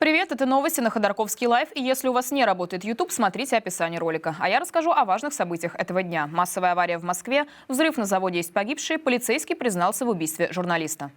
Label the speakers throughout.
Speaker 1: Привет, это новости на Ходорковский лайв. И если у вас не работает YouTube, смотрите описание ролика. А я расскажу о важных событиях этого дня. Массовая авария в Москве, взрыв на заводе, есть погибшие, полицейский признался в убийстве журналиста.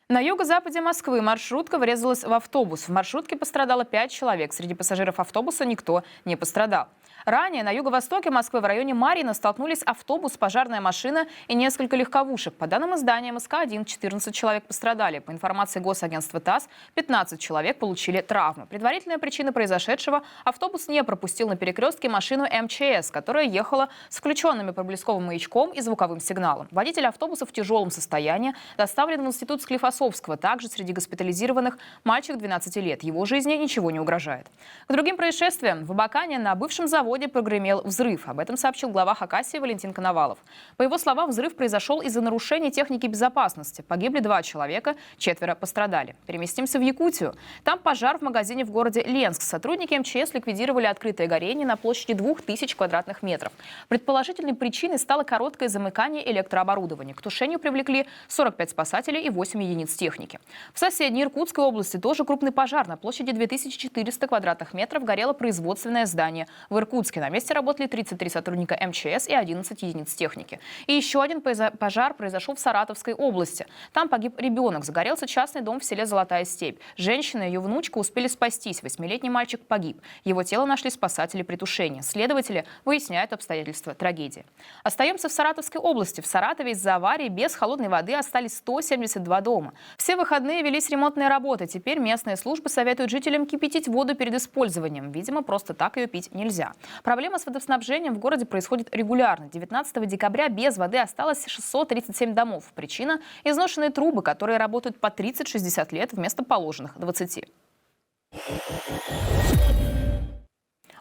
Speaker 1: На юго-западе Москвы маршрутка врезалась в автобус. В маршрутке пострадало 5 человек. Среди пассажиров автобуса никто не пострадал. Ранее на юго-востоке Москвы в районе Марьино столкнулись автобус, пожарная машина и несколько легковушек. По данным издания МСК-1, 14 человек пострадали. По информации госагентства ТАСС, 15 человек получили травмы. Предварительная причина произошедшего – автобус не пропустил на перекрестке машину МЧС, которая ехала с включенными проблесковым маячком и звуковым сигналом. Водитель автобуса в тяжелом состоянии доставлен в институт Склифосовского. Также среди госпитализированных мальчик 12 лет. Его жизни ничего не угрожает. К другим происшествиям. В Абакане на бывшем заводе прогремел взрыв. Об этом сообщил глава Хакасии Валентин Коновалов. По его словам, взрыв произошел из-за нарушений техники безопасности. Погибли 2 человека, 4 пострадали. Переместимся в Якутию. Там пожар в магазине в городе Ленск. Сотрудники МЧС ликвидировали открытое горение на площади 2000 квадратных метров. Предположительной причиной стало короткое замыкание электрооборудования. К тушению привлекли 45 спасателей и 8 единиц техники. В соседней Иркутской области тоже крупный пожар. На площади 2400 квадратных метров горело производственное здание. В Иркутске на месте работали 33 сотрудника МЧС и 11 единиц техники. И еще один пожар произошел в Саратовской области. Там погиб ребенок. Загорелся частный дом в селе Золотая Степь. Женщина и ее внучка успели спастись. 8-летний мальчик погиб. Его тело нашли спасатели при тушении. Следователи выясняют обстоятельства трагедии. Остаемся в Саратовской области. В Саратове из-за аварии без холодной воды остались 172 дома. Все выходные велись ремонтные работы. Теперь местные службы советуют жителям кипятить воду перед использованием. Видимо, просто так ее пить нельзя. Проблема с водоснабжением в городе происходит регулярно. 19 декабря без воды осталось 637 домов. Причина – изношенные трубы, которые работают по 30-60 лет вместо положенных 20.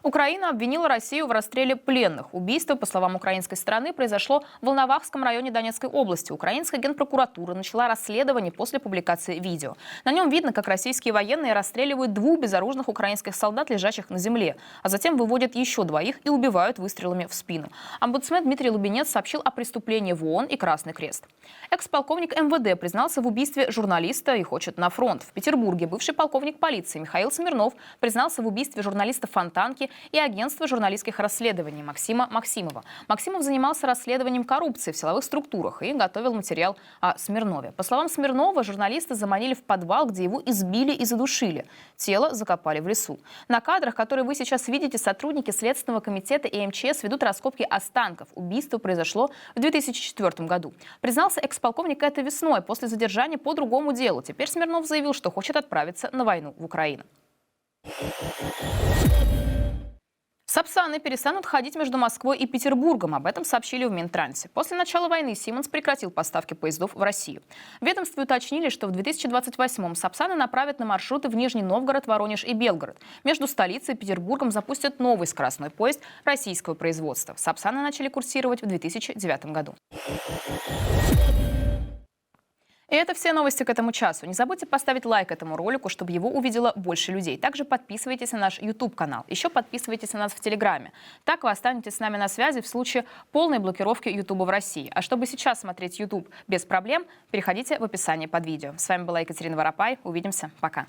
Speaker 1: Украина обвинила Россию в расстреле пленных. Убийство, по словам украинской стороны, произошло в Волновахском районе Донецкой области. Украинская генпрокуратура начала расследование после публикации видео. На нем видно, как российские военные расстреливают 2 безоружных украинских солдат, лежащих на земле, а затем выводят еще 2 и убивают выстрелами в спину. Омбудсмен Дмитрий Лубенец сообщил о преступлении в ООН и Красный Крест. Экс-полковник МВД признался в убийстве журналиста и хочет на фронт. В Петербурге бывший полковник полиции Михаил Смирнов признался в убийстве журналиста Фонтанки и агентства журналистских расследований Максима Максимова. Максимов занимался расследованием коррупции в силовых структурах и готовил материал о Смирнове. По словам Смирнова, журналиста заманили в подвал, где его избили и задушили. Тело закопали в лесу. На кадрах, которые вы сейчас видите, сотрудники Следственного комитета и МЧС ведут раскопки останков. Убийство произошло в 2004 году. Признался экс-полковник это весной, после задержания по другому делу. Теперь Смирнов заявил, что хочет отправиться на войну в Украину. Сапсаны перестанут ходить между Москвой и Петербургом. Об этом сообщили в Минтрансе. После начала войны Сименс прекратил поставки поездов в Россию. В ведомстве уточнили, что в 2028-м Сапсаны направят на маршруты в Нижний Новгород, Воронеж и Белгород. Между столицей и Петербургом запустят новый скоростной поезд российского производства. Сапсаны начали курсировать в 2009 году. И это все новости к этому часу. Не забудьте поставить лайк этому ролику, чтобы его увидело больше людей. Также подписывайтесь на наш YouTube-канал. Еще подписывайтесь на нас в Телеграме. Так вы останетесь с нами на связи в случае полной блокировки YouTube в России. А чтобы сейчас смотреть YouTube без проблем, переходите в описание под видео. С вами была Екатерина Воропай. Увидимся. Пока.